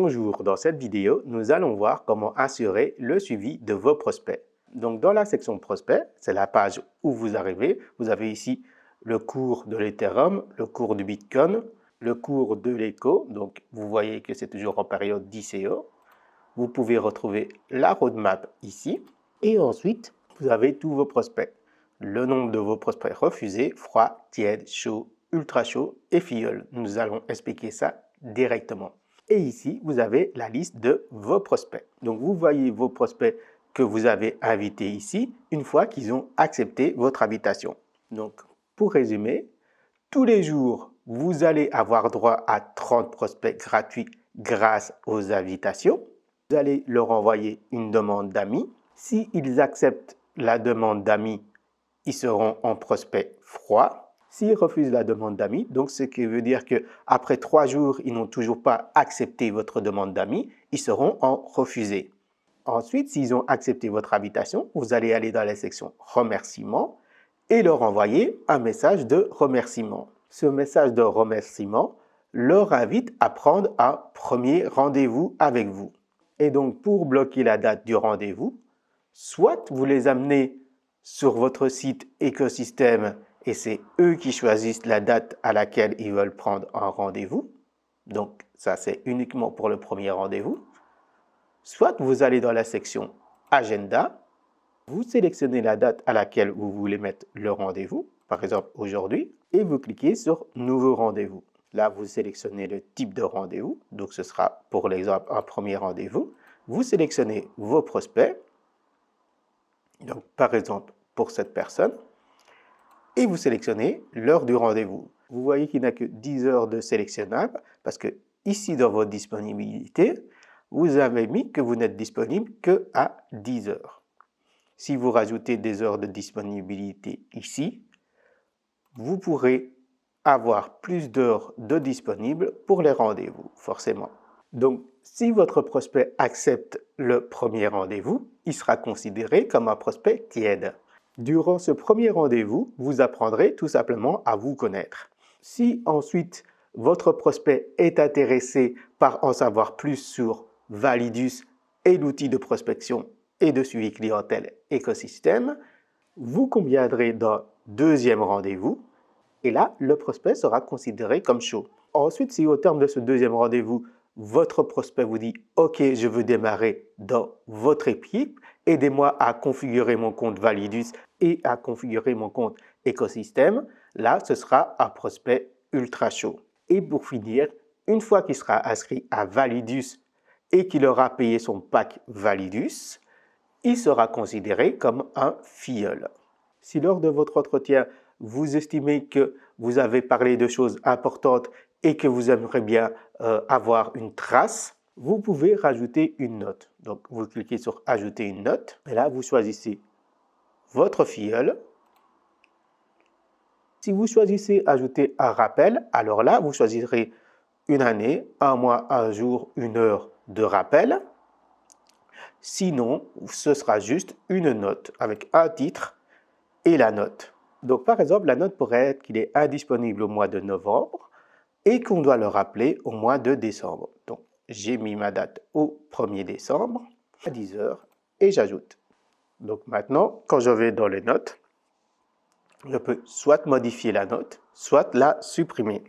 Bonjour, dans cette vidéo, nous allons voir comment assurer le suivi de vos prospects. Donc dans la section prospects, c'est la page où vous arrivez. Vous avez ici le cours de l'Ethereum, le cours du Bitcoin, le cours de l'Eco. Donc vous voyez que c'est toujours en période d'ICO. Vous pouvez retrouver la roadmap ici. Et ensuite, vous avez tous vos prospects. Le nombre de vos prospects refusés, froid, tiède, chaud, ultra chaud et filleul. Nous allons expliquer ça directement. Et ici, vous avez la liste de vos prospects. Donc, vous voyez vos prospects que vous avez invités ici une fois qu'ils ont accepté votre invitation. Donc, pour résumer, tous les jours, vous allez avoir droit à 30 prospects gratuits grâce aux invitations. Vous allez leur envoyer une demande d'amis. S'ils acceptent la demande d'amis, ils seront en prospect froid. S'ils refusent la demande d'amis, donc ce qui veut dire qu'après 3 jours, ils n'ont toujours pas accepté votre demande d'amis, ils seront en refusé. Ensuite, s'ils ont accepté votre invitation, vous allez aller dans la section remerciements et leur envoyer un message de remerciement. Ce message de remerciement leur invite à prendre un premier rendez-vous avec vous. Et donc, pour bloquer la date du rendez-vous, soit vous les amenez sur votre site écosystème et c'est eux qui choisissent la date à laquelle ils veulent prendre un rendez-vous. Donc, ça, c'est uniquement pour le premier rendez-vous. Soit vous allez dans la section Agenda, vous sélectionnez la date à laquelle vous voulez mettre le rendez-vous, par exemple aujourd'hui, et vous cliquez sur Nouveau rendez-vous. Là, vous sélectionnez le type de rendez-vous, donc ce sera pour l'exemple un premier rendez-vous. Vous sélectionnez vos prospects, donc par exemple pour cette personne, et vous sélectionnez l'heure du rendez-vous. Vous voyez qu'il n'y a que 10 heures de sélectionnable parce que ici dans votre disponibilité, vous avez mis que vous n'êtes disponible qu'à 10 heures. Si vous rajoutez des heures de disponibilité ici, vous pourrez avoir plus d'heures de disponibles pour les rendez-vous, forcément. Donc, si votre prospect accepte le premier rendez-vous, il sera considéré comme un prospect tiède. Durant ce premier rendez-vous, vous apprendrez tout simplement à vous connaître. Si ensuite votre prospect est intéressé par en savoir plus sur Validus et l'outil de prospection et de suivi clientèle écosystème, vous conviendrez d'un deuxième rendez-vous et là, le prospect sera considéré comme chaud. Ensuite, si au terme de ce deuxième rendez-vous, votre prospect vous dit « Ok, je veux démarrer dans votre équipe, aidez-moi à configurer mon compte Validus et à configurer mon compte écosystème », là, ce sera un prospect ultra chaud. Et pour finir, une fois qu'il sera inscrit à Validus et qu'il aura payé son pack Validus, il sera considéré comme un filleul. Si lors de votre entretien, vous estimez que vous avez parlé de choses importantes et que vous aimeriez bien avoir une trace, vous pouvez rajouter une note. Donc, vous cliquez sur « Ajouter une note » et là, vous choisissez votre filleul. Si vous choisissez « Ajouter un rappel », alors là, vous choisirez une année, un mois, un jour, une heure de rappel. Sinon, ce sera juste une note avec un titre et la note. Donc, par exemple, la note pourrait être qu'il est indisponible au mois de novembre et qu'on doit le rappeler au mois de décembre. Donc, j'ai mis ma date au 1er décembre à 10 heures et j'ajoute. Donc, maintenant, quand je vais dans les notes, je peux soit modifier la note, soit la supprimer.